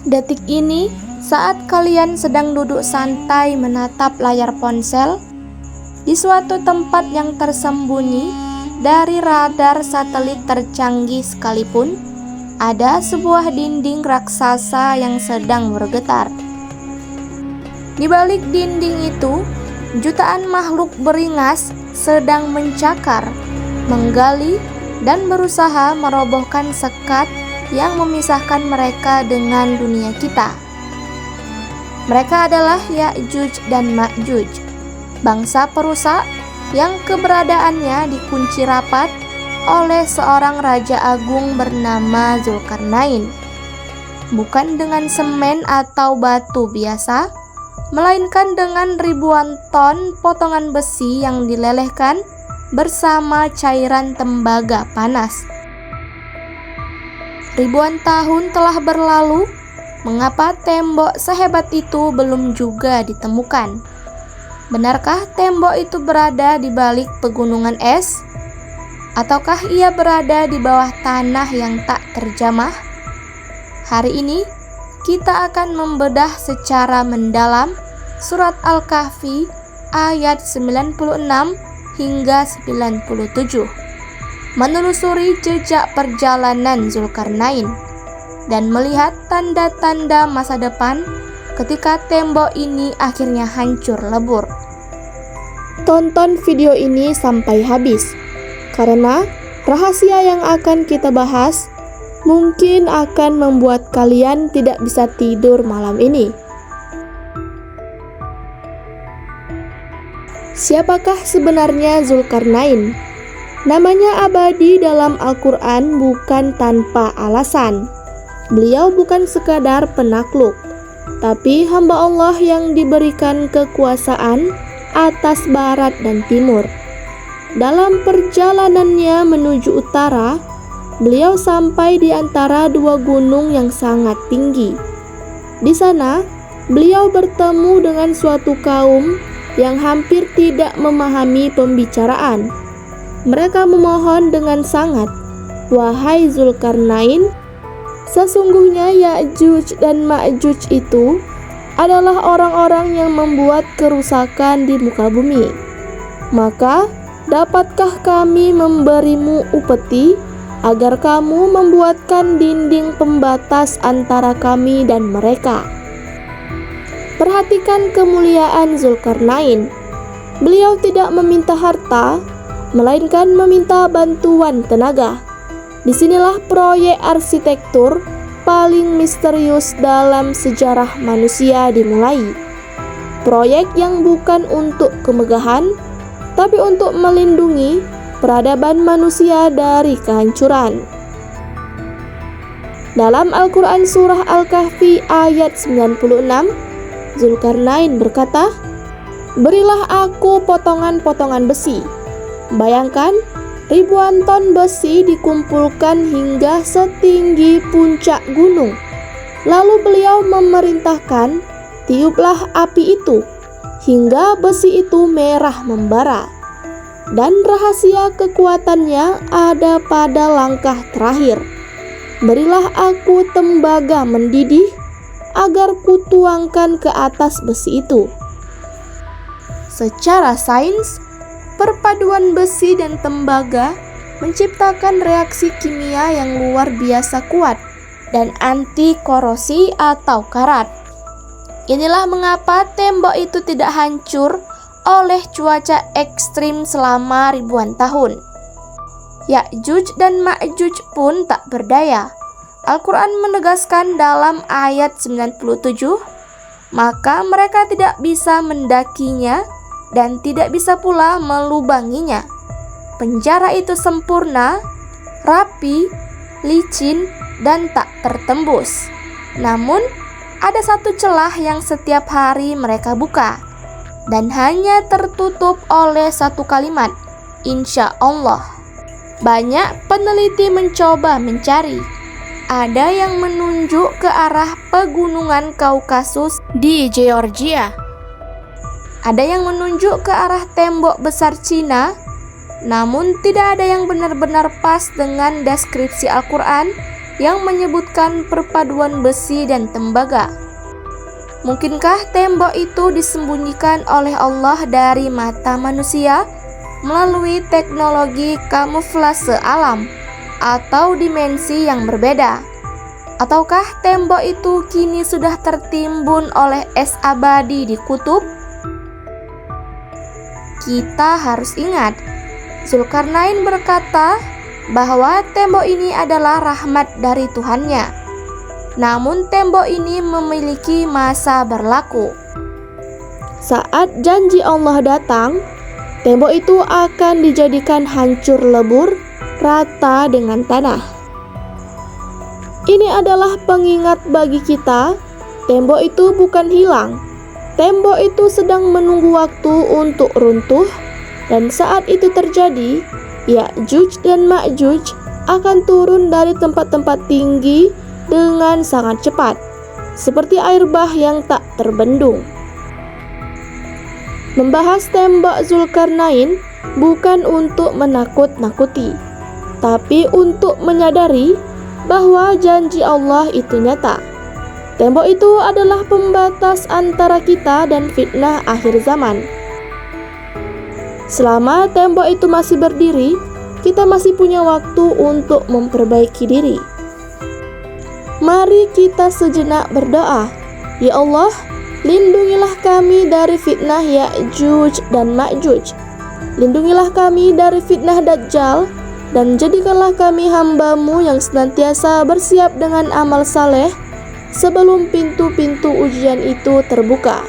Detik ini, saat kalian sedang duduk santai menatap layar ponsel, di suatu tempat yang tersembunyi dari radar satelit tercanggih sekalipun, ada sebuah dinding raksasa yang sedang bergetar. Di balik dinding itu, jutaan makhluk beringas sedang mencakar, menggali, dan berusaha merobohkan sekat yang memisahkan mereka dengan dunia kita. Mereka adalah Ya'juj dan Ma'juj, bangsa perusak yang keberadaannya dikunci rapat oleh seorang raja agung bernama Zulkarnain. Bukan dengan semen atau batu biasa, melainkan dengan ribuan ton potongan besi yang dilelehkan bersama cairan tembaga panas. Ribuan tahun telah berlalu, mengapa tembok sehebat itu belum juga ditemukan? Benarkah tembok itu berada di balik pegunungan es? Ataukah ia berada di bawah tanah yang tak terjamah? Hari ini, kita akan membedah secara mendalam surat Al-Kahfi ayat 96 hingga 97. Menelusuri jejak perjalanan Zulkarnain dan melihat tanda-tanda masa depan ketika tembok ini akhirnya hancur lebur. Tonton video ini sampai habis, karena rahasia yang akan kita bahas mungkin akan membuat kalian tidak bisa tidur malam ini. Siapakah sebenarnya Zulkarnain? Namanya abadi dalam Al-Quran bukan tanpa alasan. Beliau bukan sekadar penakluk, tapi hamba Allah yang diberikan kekuasaan atas barat dan timur. Dalam perjalanannya menuju utara, beliau sampai di antara dua gunung yang sangat tinggi. Di sana, beliau bertemu dengan suatu kaum yang hampir tidak memahami pembicaraan. Mereka memohon dengan sangat, "Wahai Zulkarnain, sesungguhnya Ya'juj dan Ma'juj itu adalah orang-orang yang membuat kerusakan di muka bumi. Maka, dapatkah kami memberimu upeti agar kamu membuatkan dinding pembatas antara kami dan mereka?" Perhatikan kemuliaan Zulkarnain. Beliau tidak meminta harta, melainkan meminta bantuan tenaga. Disinilah proyek arsitektur paling misterius dalam sejarah manusia dimulai. Proyek yang bukan untuk kemegahan, tapi untuk melindungi peradaban manusia dari kehancuran. Dalam Al-Quran surah Al-Kahfi ayat 96, Zulkarnain berkata, "Berilah aku potongan-potongan besi." Bayangkan, ribuan ton besi dikumpulkan hingga setinggi puncak gunung. Lalu beliau memerintahkan, "Tiuplah api itu," hingga besi itu merah membara. Dan rahasia kekuatannya ada pada langkah terakhir. "Berilah aku tembaga mendidih, agar kutuangkan ke atas besi itu." Secara sains, perpaduan besi dan tembaga menciptakan reaksi kimia yang luar biasa kuat dan anti korosi atau karat. Inilah mengapa tembok itu tidak hancur oleh cuaca ekstrim selama ribuan tahun. Ya'juj dan Ma'juj pun tak berdaya. Al-Quran menegaskan dalam ayat 97, "Maka mereka tidak bisa mendakinya dan tidak bisa pula melubanginya. Penjara itu sempurna, rapi, licin, dan tak tertembus. Namun, ada satu celah yang setiap hari mereka buka, dan hanya tertutup oleh satu kalimat, insya Allah." Banyak peneliti mencoba mencari. Ada yang menunjuk ke arah pegunungan Kaukasus di Georgia. Ada yang menunjuk ke arah tembok besar Cina, namun tidak ada yang benar-benar pas dengan deskripsi Al-Quran yang menyebutkan perpaduan besi dan tembaga. Mungkinkah tembok itu disembunyikan oleh Allah dari mata manusia melalui teknologi kamuflase alam atau dimensi yang berbeda? Ataukah tembok itu kini sudah tertimbun oleh es abadi di kutub? Kita harus ingat, Zulkarnain berkata bahwa tembok ini adalah rahmat dari Tuhannya. Namun tembok ini memiliki masa berlaku. Saat janji Allah datang, tembok itu akan dijadikan hancur lebur rata dengan tanah. Ini adalah pengingat bagi kita, tembok itu bukan hilang. Tembok itu sedang menunggu waktu untuk runtuh, dan saat itu terjadi, Ya'juj dan Ma'juj akan turun dari tempat-tempat tinggi dengan sangat cepat, seperti air bah yang tak terbendung. Membahas tembok Zulkarnain bukan untuk menakut-nakuti, tapi untuk menyadari bahwa janji Allah itu nyata. Tembok itu adalah pembatas antara kita dan fitnah akhir zaman. Selama tembok itu masih berdiri, kita masih punya waktu untuk memperbaiki diri. Mari kita sejenak berdoa. Ya Allah, lindungilah kami dari fitnah Ya'juj dan Ma'juj. Lindungilah kami dari fitnah Dajjal, dan jadikanlah kami hamba-Mu yang senantiasa bersiap dengan amal saleh sebelum pintu-pintu ujian itu terbuka.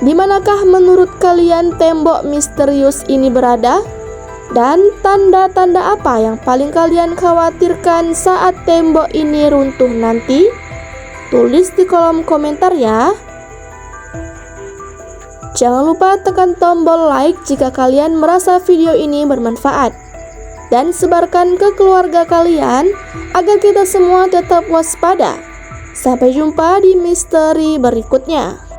Di manakah menurut kalian tembok misterius ini berada? Dan tanda-tanda apa yang paling kalian khawatirkan saat tembok ini runtuh nanti? Tulis di kolom komentar ya. Jangan lupa tekan tombol like jika kalian merasa video ini bermanfaat, dan sebarkan ke keluarga kalian agar kita semua tetap waspada. Sampai jumpa di misteri berikutnya.